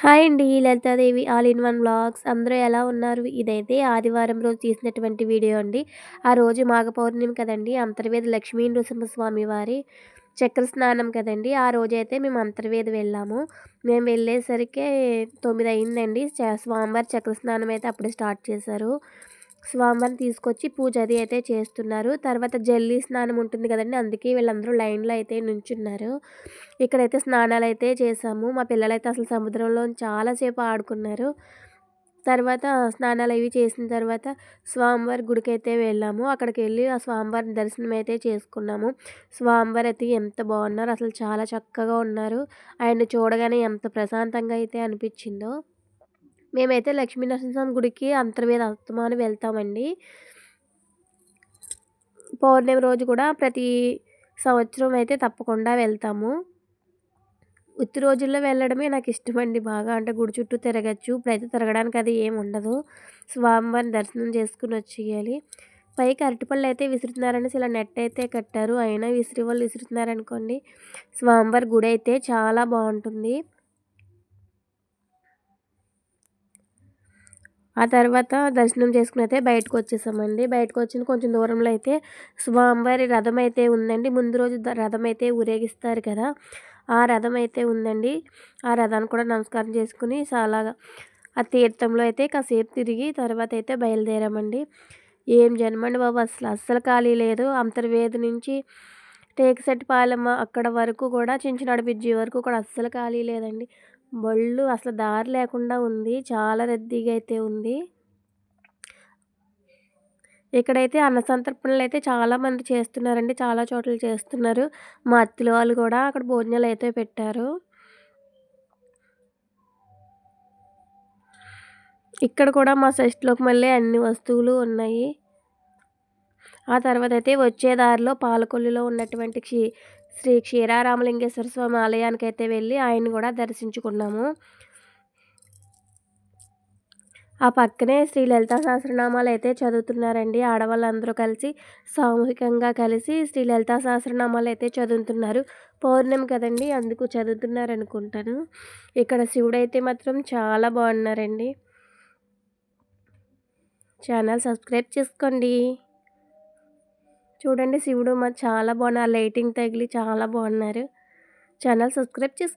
Hi అండి. Lalitadevi all in one vlogs. అందరూ ఎలా ఉన్నారు? ఇదైతే ఆదివారం రోజు తీసినటువంటి వీడియో అండి. ఆ రోజు మాఘ పౌర్ణమి కదండీ! అంతర్వేది లక్ష్మీ నృసింహస్వామి వారి చక్ర స్నానం కదండీ! ఆ రోజైతే మేము అంతర్వేది వెళ్ళాము. మేము వెళ్ళేసరికే 9 అయిందండి. స్వామివారి చక్ర స్నానం అయితే అప్పుడే స్టార్ట్ చేశారు. స్వామివారిని తీసుకొచ్చి పూజ అది అయితే చేస్తున్నారు. తర్వాత జల్లి స్నానం ఉంటుంది కదండీ! అందుకే వీళ్ళందరూ లైన్‌లో అయితే నుంచున్నారు. ఇక్కడైతే స్నానాలైతే చేశాము. మా పిల్లలైతే అసలు సముద్రంలో చాలా సేపు ఆడుకున్నారు. తర్వాత స్నానాలవి చేసిన తర్వాత స్వామివారి గుడికైతే వెళ్ళాము. అక్కడికెళ్ళి ఆ స్వామివారి దర్శనం అయితే చేసుకున్నాము. స్వామివారు అయితే ఎంత బాగున్నారో, అసలు చాలా చక్కగా ఉన్నారు. ఆయన్ని చూడగానే ఎంత ప్రశాంతంగా అయితే అనిపించిందో. మేమైతే లక్ష్మీ నరసింహస్వామి గుడికి అంతర్వేది అస్తమానం వెళ్తామండి. పౌర్ణమి రోజు కూడా ప్రతి సంవత్సరం అయితే తప్పకుండా వెళ్తాము. ఉత్తి రోజుల్లో వెళ్ళడమే నాకిష్టమండి బాగా. అంటే గుడి చుట్టూ తిరగచ్చు. ఇప్పుడైతే తిరగడానికి అది ఏముండదు. స్వామివారిని దర్శనం చేసుకొని వచ్చేయాలి. పైకి అరటిపళ్ళైతే విసురుతున్నారనేసి ఇలా నెట్ అయితే కట్టారు. అయినా విసిరేవాళ్ళు విసురుతున్నారనుకోండి. స్వామివారి గుడైతే చాలా బావుంటుంది. ఆ తర్వాత దర్శనం చేసుకొని అయితే బయటకొచ్చేసామండి. బయటకొచ్చిన కొంచెం దూరంలో అయితే స్వామివారి రథం అయితే ఉందండి. ముందు రోజు రథం అయితే ఊరేగిస్తారు కదా! ఆ రథం అయితే ఉందండి. ఆ రథానికి కూడా నమస్కారం చేసుకొని చాలాగా ఆ తీర్థంలో అయితే కాసేపు తిరిగి తర్వాత అయితే బయలుదేరామండి. ఏం జనమండి బాబు! అస్సలు ఖాళీ లేదు. అంతర్వేది నుంచి టేకుచెట్టుపాలెం అక్కడ వరకు కూడా చించినాడ బ్రిడ్జి వరకు కూడా అస్సలు ఖాళీ లేదండి. బళ్ళు అసలు దారి లేకుండా ఉంది. చాలా రద్దీగా అయితే ఉంది. ఇక్కడైతే అన్న సంతర్పణలైతే చాలామంది చేస్తున్నారండి. చాలా చోట్ల చేస్తున్నారు. మా అత్తలు వాళ్ళు కూడా అక్కడ భోజనాలైతే పెట్టారు. ఇక్కడ కూడా మా షష్ఠిలోకి మళ్ళీ అన్ని వస్తువులు ఉన్నాయి. ఆ తర్వాతైతే వచ్చే దారిలో పాలకొల్లులో ఉన్నటువంటి శ్రీ క్షీరారామలింగేశ్వర స్వామి ఆలయానికైతే వెళ్ళి ఆయన్ని కూడా దర్శించుకున్నాము. ఆ పక్కనే శ్రీ లలితా సహస్రనామాలైతే చదువుతున్నారండి. ఆడవాళ్ళందరూ కలిసి సామూహికంగా కలిసి శ్రీ లలితా సహస్రనామాలైతే చదువుతున్నారు. పౌర్ణమి కదండీ! అందుకు చదువుతున్నారనుకుంటాను. ఇక్కడ శివుడైతే మాత్రం చాలా బాగున్నారండి. ఛానల్ సబ్స్క్రైబ్ చేసుకోండి. చూడండి శివుడు చాలా బాగున్నారు. లైటింగ్ తగిలి చాలా బాగున్నారు. ఛానల్ సబ్స్క్రైబ్ చేసుకోండి.